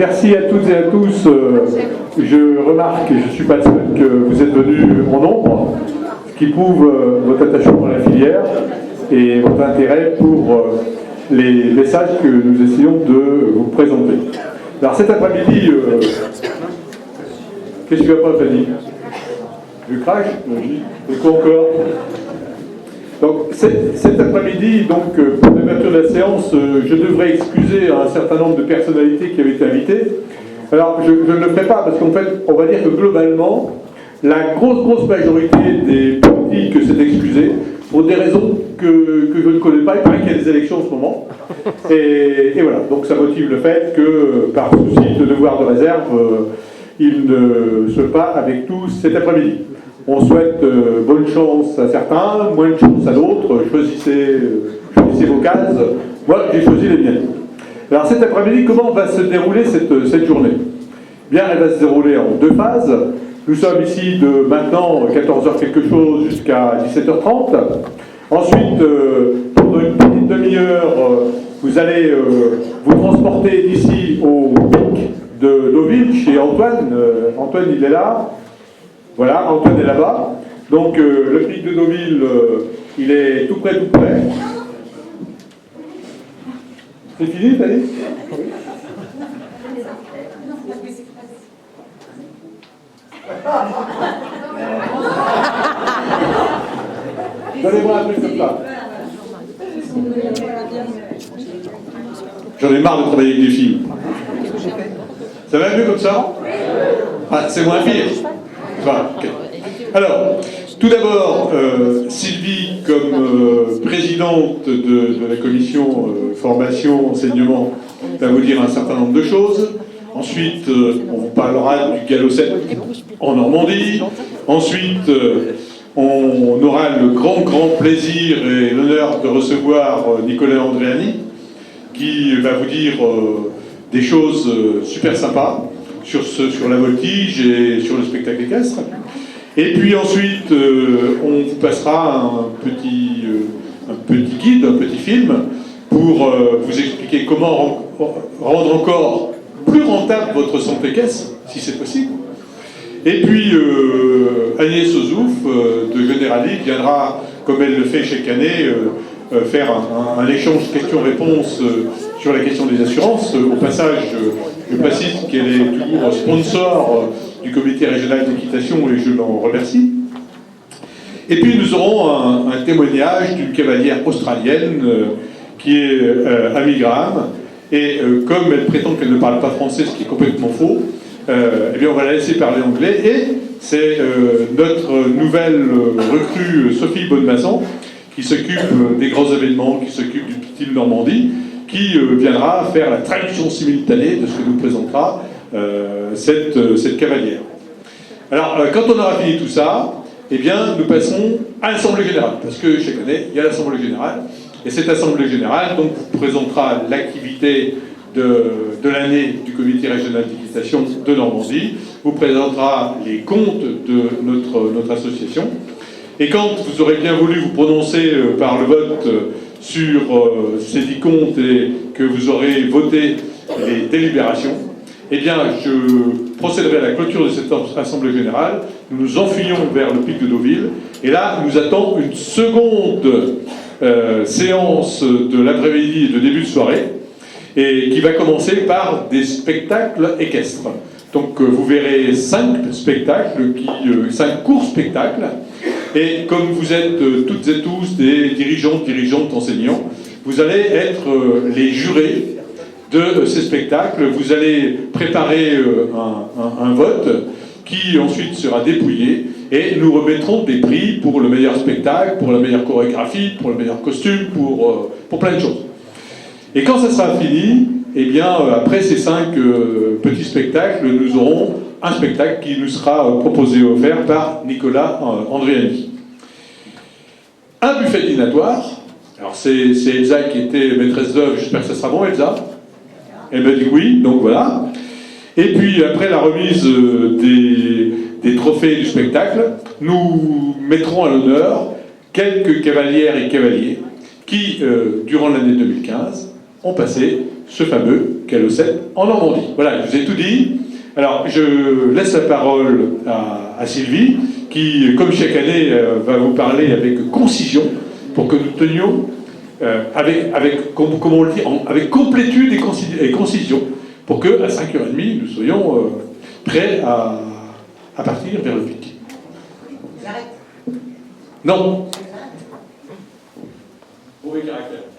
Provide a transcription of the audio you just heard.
Merci à toutes et à tous. Je remarque, et je ne suis pas le seul, que vous êtes venus en nombre, ce qui prouve votre attachement à la filière et votre intérêt pour les messages que nous essayons de vous présenter. Alors cet après-midi, qu'est-ce que tu vas pas, Fanny? Du crash? Et quoi encore? Donc cet après-midi, donc, pour l'ouverture de la séance, je devrais excuser un certain nombre de personnalités qui avaient été invitées. Alors je ne le ferai pas parce qu'en fait, on va dire que globalement, la grosse majorité des politiques s'est excusée pour des raisons que je ne connais pas. Il paraît qu'il y a des élections en ce moment. Et voilà, donc ça motive le fait que, par souci de devoir de réserve, ils ne soient pas avec tous cet après-midi. On souhaite bonne chance à certains, moins de chance à d'autres. Choisissez vos cases. Moi, j'ai choisi les miennes. Alors cet après-midi, comment va se dérouler cette journée? Bien, elle va se dérouler en deux phases. Nous sommes ici de maintenant 14h quelque chose jusqu'à 17h30. Ensuite, pendant une petite demi-heure, vous allez vous transporter d'ici au pic de Deauville, chez Antoine. Antoine, il est là. Voilà, Antoine est là-bas. Donc, le pic de Deauville, il est tout près. C'est fini, t'as dit? Donnez-moi un truc comme ça. J'en ai marre de travailler avec des filles. Ça va mieux comme ça? Ah, c'est moins pire. Voilà, okay. Alors, tout d'abord, Sylvie, comme présidente de la commission formation, enseignement, va vous dire un certain nombre de choses. Ensuite, on vous parlera du galop-7 en Normandie. Ensuite, on aura le grand plaisir et l'honneur de recevoir Nicolas Andréani, qui va vous dire des choses super sympas sur la voltige et sur le spectacle équestre. Et puis ensuite, on vous passera un petit guide, un petit film, pour vous expliquer comment rendre encore plus rentable votre centre équestre, si c'est possible. Et puis, Agnès Ozouf, de Generali, viendra, comme elle le fait chaque année, faire un échange questions-réponses sur la question des assurances. Au passage, je précise qu'elle est toujours sponsor du comité régional d'équitation et je l'en remercie. Et puis nous aurons un témoignage d'une cavalière australienne qui est Amy Graham. Et comme elle prétend qu'elle ne parle pas français, ce qui est complètement faux, eh bien on va la laisser parler anglais. Et c'est notre nouvelle recrue Sophie Bonnemasson, qui s'occupe des grands événements, qui s'occupe du Petit Normandie, qui viendra faire la traduction simultanée de ce que nous présentera cette cavalière. Alors, quand on aura fini tout ça, eh bien, nous passons à l'Assemblée Générale, parce que chaque année, il y a l'Assemblée Générale, et cette Assemblée Générale donc, vous présentera l'activité de l'année du Comité Régional d'Équitation de Normandie, vous présentera les comptes de notre association, et quand vous aurez bien voulu vous prononcer par le vote sur ces 10 comptes et que vous aurez voté les délibérations, eh bien, je procéderai à la clôture de cette Assemblée Générale. Nous nous enfuyons vers le pic de Deauville. Et là, nous attend une seconde séance de l'après-midi et de début de soirée, et qui va commencer par des spectacles équestres. Donc, vous verrez 5 spectacles, 5 courts spectacles. Et comme vous êtes toutes et tous des dirigeantes, enseignants, vous allez être les jurés de ces spectacles. Vous allez préparer un vote qui ensuite sera dépouillé et nous remettrons des prix pour le meilleur spectacle, pour la meilleure chorégraphie, pour le meilleur costume, pour plein de choses. Et quand ça sera fini, eh bien, après ces 5 petits spectacles, nous aurons un spectacle qui nous sera proposé et offert par Nicolas Andréani. Un buffet dînatoire. Alors c'est Elsa qui était maîtresse d'œuvre, j'espère que ça sera bon, Elsa. Elle m'a dit oui, donc voilà. Et puis après la remise des trophées du spectacle, nous mettrons à l'honneur quelques cavalières et cavaliers qui, durant l'année 2015, ont passé ce fameux Calo 7 en Normandie. Voilà, je vous ai tout dit. Alors, je laisse la parole à Sylvie, qui, comme chaque année, va vous parler avec concision, pour que nous tenions, comme on le dit, avec complétude et concision, pour qu'à 5h30, nous soyons prêts à partir vers le pic. J'arrête. Non. Mauvais caractère.